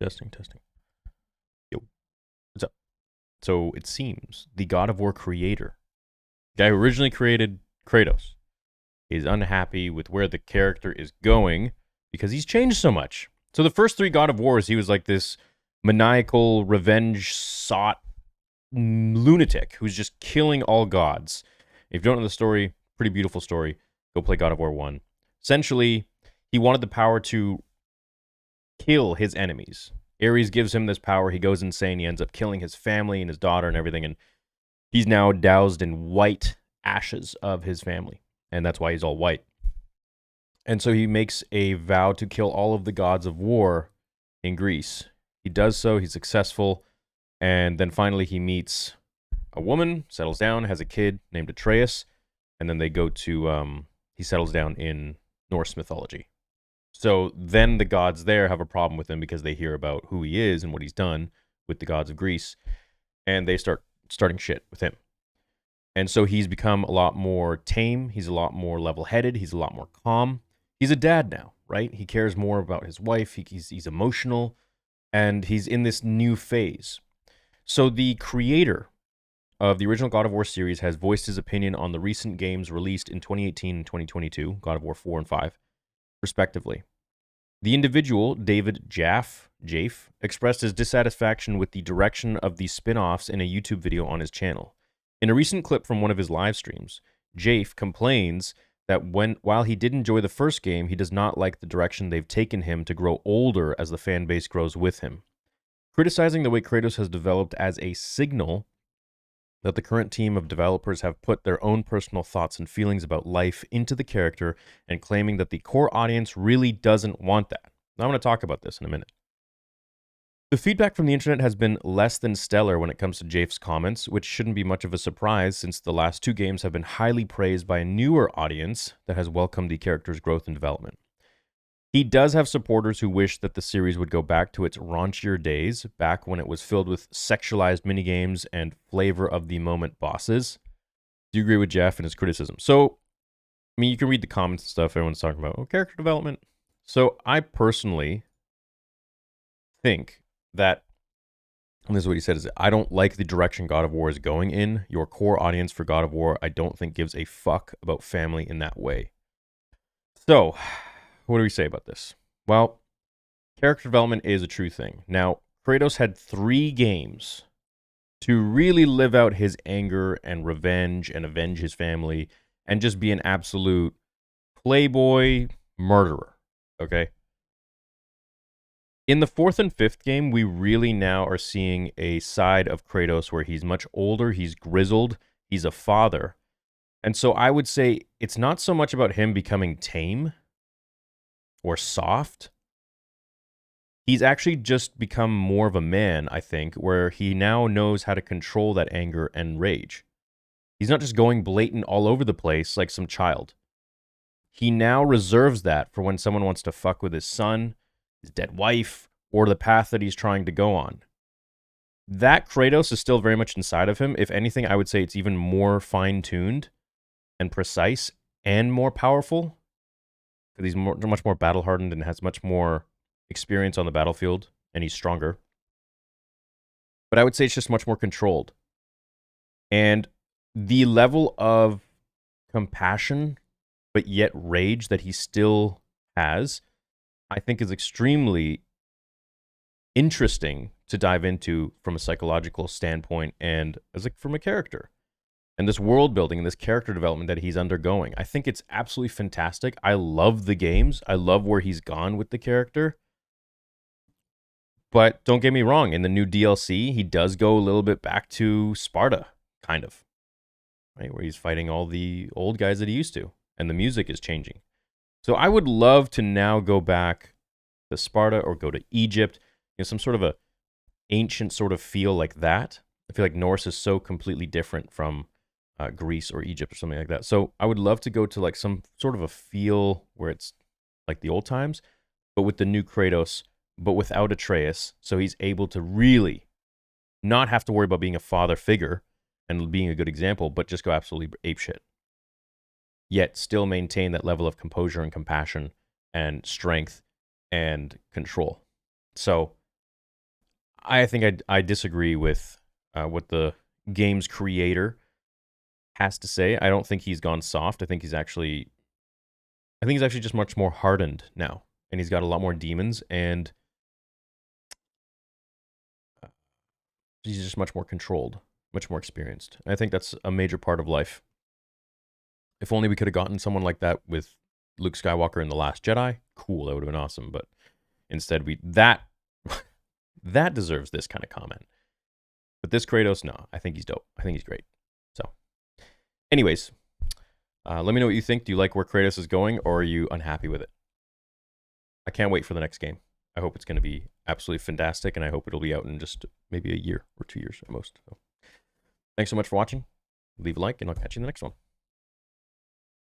Testing, testing. Yo, what's up? So it seems the God of War creator, guy who originally created Kratos, is unhappy with where the character is going because he's changed so much. So the first three God of Wars, he was like this maniacal, revenge sought lunatic who's just killing all gods. If you don't know the story, pretty beautiful story. Go play God of War 1. Essentially, he wanted the power to kill his enemies. Ares gives him this power. He goes insane. He ends up killing his family and his daughter and everything. And he's now doused in white ashes of his family. And that's why he's all white. And so he makes a vow to kill all of the gods of war in Greece. He does so. He's successful. And then finally he meets a woman, settles down, has a kid named Atreus. And then they go to, he settles down in Norse mythology. So then the gods there have a problem with him because they hear about who he is and what he's done with the gods of Greece, and they starting shit with him. And so he's become a lot more tame. He's a lot more level-headed. He's a lot more calm. He's a dad now, right? He cares more about his wife. He's emotional, and he's in this new phase. So the creator of the original God of War series has voiced his opinion on the recent games released in 2018 and 2022, God of War 4 and 5, respectively. The individual, David Jaffe, expressed his dissatisfaction with the direction of the spin offs in a YouTube video on his channel. In a recent clip from one of his live streams, Jaffe complains that while he did enjoy the first game, he does not like the direction they've taken him to grow older as the fan base grows with him. Criticizing the way Kratos has developed as a signal that the current team of developers have put their own personal thoughts and feelings about life into the character and claiming that the core audience really doesn't want that. Now, I'm going to talk about this in a minute. The feedback from the internet has been less than stellar when it comes to Jaffe's comments, which shouldn't be much of a surprise since the last two games have been highly praised by a newer audience that has welcomed the character's growth and development. He does have supporters who wish that the series would go back to its raunchier days, back when it was filled with sexualized minigames and flavor of the moment bosses. Do you agree with Jeff and his criticism? So, I mean, you can read the comments and stuff. Everyone's talking about, character development. So, I personally think that, and this is what he said, is I don't like the direction God of War is going in. Your core audience for God of War, I don't think gives a fuck about family in that way. So, what do we say about this? Well, character development is a true thing. Now, Kratos had 3 games to really live out his anger and revenge and avenge his family and just be an absolute playboy murderer, okay? In the 4th and 5th game, we really now are seeing a side of Kratos where he's much older, he's grizzled, he's a father. And so I would say it's not so much about him becoming tame or soft. He's actually just become more of a man, I think, where he now knows how to control that anger and rage. He's not just going blatant all over the place like some child. He now reserves that for when someone wants to fuck with his son, his dead wife, or the path that he's trying to go on. That Kratos is still very much inside of him. If anything, I would say it's even more fine-tuned and precise and more powerful because he's much more battle-hardened and has much more experience on the battlefield, and he's stronger. But I would say it's just much more controlled. And the level of compassion, but yet rage that he still has, I think is extremely interesting to dive into from a psychological standpoint and as from a character. And this world building and this character development that he's undergoing. I think it's absolutely fantastic. I love the games. I love where he's gone with the character. But don't get me wrong, in the new DLC, he does go a little bit back to Sparta, kind of, right? Where he's fighting all the old guys that he used to, and the music is changing. So I would love to now go back to Sparta or go to Egypt, some sort of a ancient sort of feel like that. I feel like Norse is so completely different from Greece or Egypt or something like that. So I would love to go to like some sort of a feel where it's like the old times, but with the new Kratos, but without Atreus, so he's able to really not have to worry about being a father figure and being a good example, but just go absolutely apeshit. Yet still maintain that level of composure and compassion and strength and control. So I think I disagree with what the game's creator has to say. I don't think he's gone soft. I think he's actually just much more hardened now, and he's got a lot more demons, and he's just much more controlled, much more experienced. And I think that's a major part of life. If only we could have gotten someone like that with Luke Skywalker in The Last Jedi, cool, that would have been awesome. But instead, that deserves this kind of comment. But this Kratos, no, I think he's dope. I think he's great. So, anyways, let me know what you think. Do you like where Kratos is going, or are you unhappy with it? I can't wait for the next game. I hope it's going to be absolutely fantastic, and I hope it'll be out in just maybe a year or 2 years at most. So, thanks so much for watching. Leave a like, and I'll catch you in the next one.